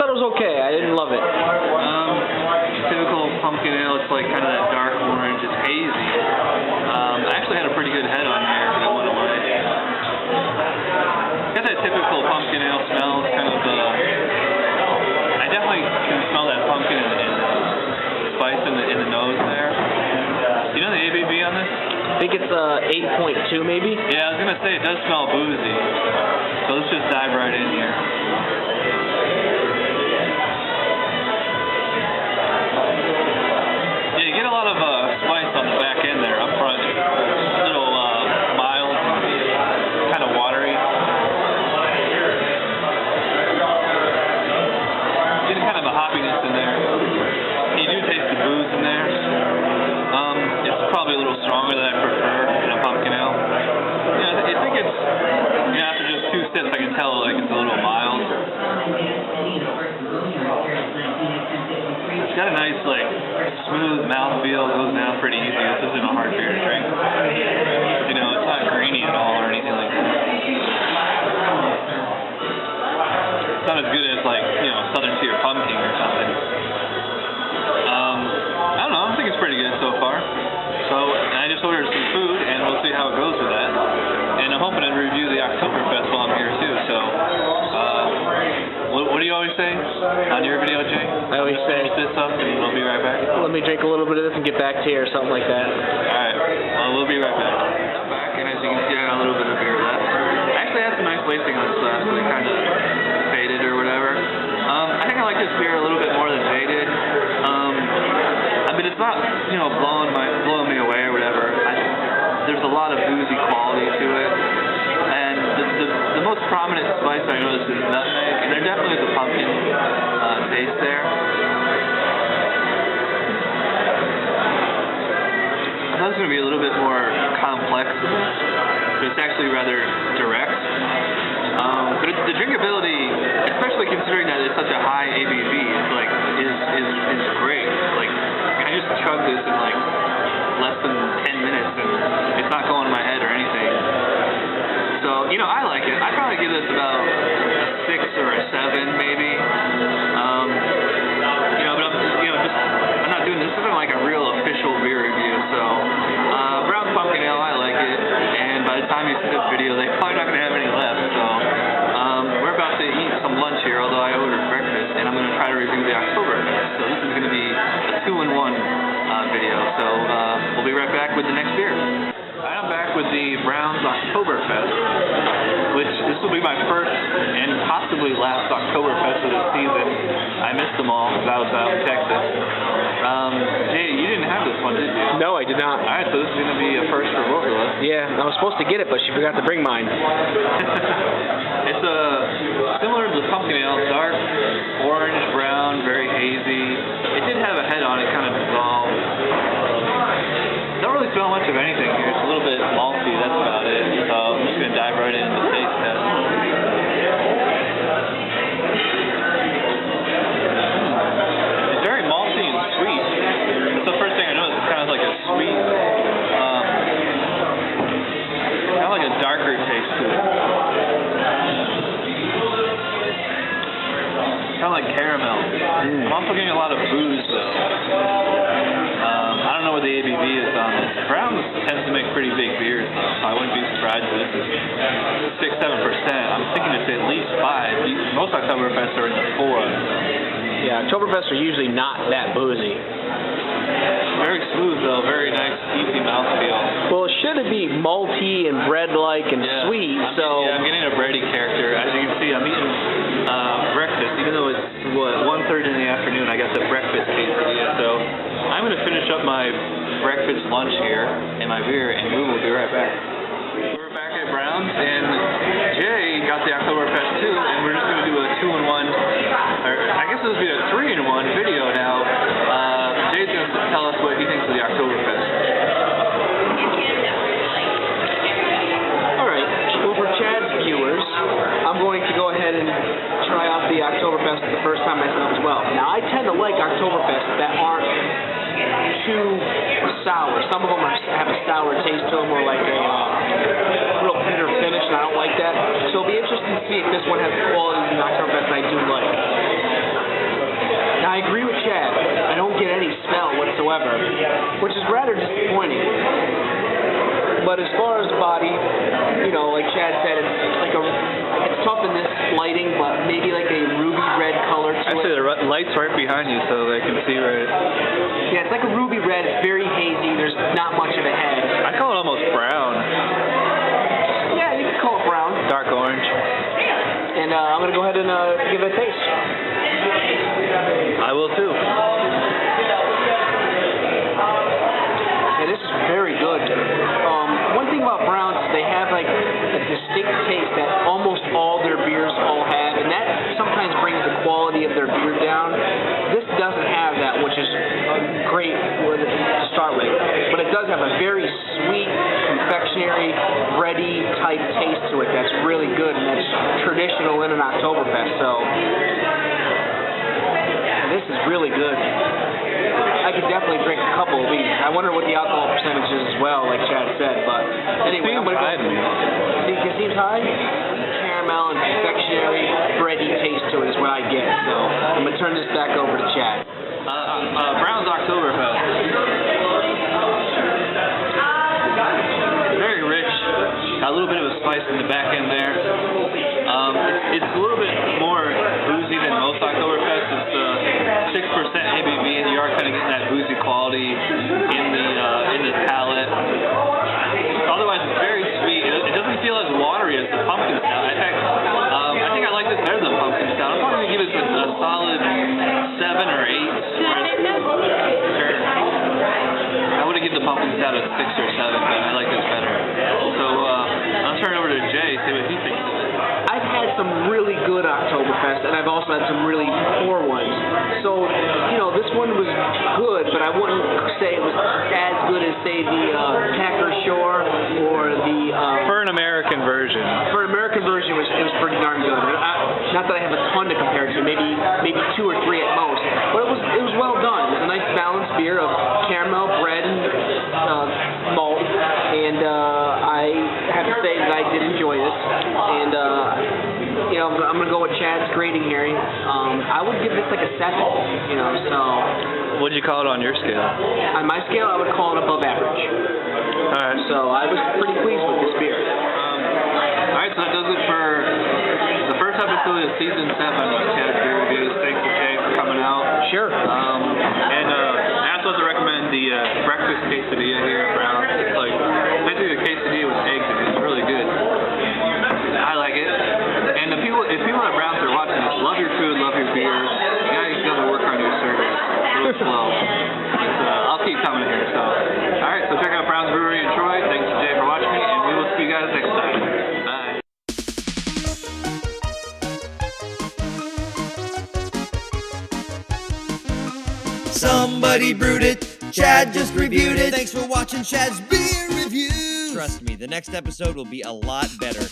thought it was okay. I didn't love it. Typical pumpkin ale. It's like kind of that dark orange. It's hazy. I actually had a pretty good head on here, but it went away. Got that typical pumpkin ale smell. It's kind of I definitely can smell that pumpkin and spice in the nose there. Do you know the ABV on this? I think it's 8.2 maybe. Yeah, I was gonna say it does smell boozy. So let's just dive right in here. Yeah, you get a lot of spice on the back end there, up front. A little mild, kind of watery. Getting kind of a hoppiness in there. You do taste the booze in there. It's probably a little stronger than I prefer in a pumpkin ale. Yeah, I think it's, after just 2 sips I can tell like it's a little mild. It's got a nice like smooth mouthfeel, goes down pretty easy. This isn't a hard beer to drink. You know, it's not grainy at all or anything like that. It's not as good as like, Southern Tier Pumpkin or something. I don't know, I think it's pretty good so far. So, I just ordered some food, and we'll see how it goes with that. And I'm hoping to review the Oktoberfest while I'm here, too. So, what do you always say on your video, Jay? I always say, finish this up, and we'll be right back. Let me drink a little bit of this and get back to you, or something like that. Alright, well, we'll be right back. I'm back, and as you can see, I got a little bit of beer left. I actually had some nice lacing on this glass, but it kind of faded or whatever. I think I like this beer a little bit more than Jay did. But it's not, blowing me away or whatever. There's a lot of boozy quality to it. And the most prominent spice I noticed is nutmeg, and there definitely is a pumpkin taste there. I thought it was going to be a little bit more complex, but it's actually rather direct. But the drinkability, especially considering that it's such a high ABV, is great. Like, I just chugged this in like less than 10 minutes, and it's not going in my head or anything. So, I like it. I'd probably give this about a 6 or a 7, maybe. But I'm not doing this. This isn't like a real official beer review. So, brown pumpkin ale, I like it. And by the time you see this video, they're probably not going to have any left. So, we're about to eat some lunch here, although I ordered breakfast, and I'm going to try to review the Oktoberfest. So this is going to be a 2-in-1 video. So we'll be right back with the next beer. I'm back with the Brown's Oktoberfest, which this will be my first and possibly last Oktoberfest of the season. I missed them all because I was out in Texas. Jay, you didn't have this one, did you? No, I did not. Alright, so this is going to be a first for both of us. Yeah, I was supposed to get it, but she forgot to bring mine. It's similar to the pumpkin ale, dark, orange, brown, very hazy. It did have a head on it, kind of dissolved. Don't really smell much of anything here. It's a little bit malty, that's about it. So I'm just going to dive right into the taste test. It's very malty and sweet. That's the first thing I noticed. It's kind of like a sweet, kind of like a darker taste to it. Kind of like caramel. I'm also getting a lot of booze, though. I don't know what the ABV is on this. Browns tends to make pretty big beers, though. I wouldn't be surprised if this is 6-7%. I'm thinking it's at least 5. Most Oktoberfests are in the 4. Yeah, Oktoberfests are usually not that boozy. Very smooth, though. Very nice, easy mouthfeel. Well, it should be malty and bread-like and sweet, I'm getting a bready character. As you can see, I'm eating breakfast, even though it's, 1:30 in the afternoon. I got the breakfast quesadilla, so I'm going to finish up my breakfast lunch here and my beer, and we will be right back. We're back at Brown's, and Jay got the Oktoberfest too, and we're just going to do a 2-in-1, or I guess this will be a 3-in-1 video now. Jay's going to tell us what he thinks of the Oktoberfest. Alright, well for Chad's viewers, I'm going to go ahead and try out the Oktoberfest the first time myself as well. Now I tend to like Oktoberfests that aren't too sour. Some of them have a sour taste to them, or like a real bitter finish, and I don't like that. So it'll be interesting to see if this one has the qualities of the Oktoberfest I do like. I agree with Chad. I don't get any smell whatsoever, which is rather disappointing. But as far as body, you know, like Chad said, it's tough in this lighting, but maybe like a ruby red color to Actually, it. the light's right behind you, so they can see right. Yeah, it's like a ruby red. It's very hazy. There's not much of a head. I call it almost brown. Yeah, you can call it brown. Dark orange. And I'm going to go ahead and give it a taste. I will too. Yeah, this is very good. One thing about browns, they have like a distinct taste that almost all their beers all have, and that sometimes brings the quality of their beer down. This doesn't have that, which is great to start with. But it does have a very sweet, confectionery, bready type taste to it that's really good, and that's traditional in an Oktoberfest. So this is really good. I could definitely drink a couple of these. I wonder what the alcohol percentage is as well, like Chad said. But anyway, I'm going to go. It seems high. Caramel and confectionery, bready taste to it is what I get. So I'm going to turn this back over to Chad. Brown's Oktoberfest. Very rich. Got a little bit of a spice in the back end there. It's a little bit more boozy than most Oktoberfest. It's 6% ABV, and you are kind of getting that boozy quality in the palate. Otherwise, it's very sweet. It doesn't feel as watery as the pumpkin stout. In fact, I think I like this better than the pumpkin stout. I'm probably going to give it a solid 7 or 8. Sure. I would have given the pumpkin stout a 6 or 7, but I like this better. So I'll turn it over to Jay, see what he thinks of it. I've had some really good Oktoberfest, and I've also had some really poor ones. So, you know, this one was good, but I wouldn't say it was as good as, say, the Packer Shore or the... For an American version. For an American version, it was pretty darn good. Not that I have a ton to compare to, maybe 2 or 3 at most. But it was well done. It was a nice balanced beer of caramel, bread, and malt. And I have to say that I did enjoy this. And, you know, I'm going to go with Chad's grading here. I would give this like a 7, you know, so... What'd you call it on your scale? On my scale, I would call it above average. All right. So I was pretty pleased with this beer. All right, so that does it for the first episode of Season 7 of Chad's Beer Reviews. Thanks to Jay for coming out. Sure. And I also have to recommend the breakfast quesadilla here at Brown. It's like basically a quesadilla with eggs in it. It's really good. I like it. And if people at Brown's are watching this, love your food, love your beer. You guys gotta work on your service. A little slow. I'll keep coming here. So, all right. So check out Brown's Brewery in Troy. Thanks to Jay for watching me, and we will see you guys next time. Bye. Somebody brewed it. Chad just reviewed it. Thanks for watching Chad's Beer Reviews. Trust me, the next episode will be a lot better.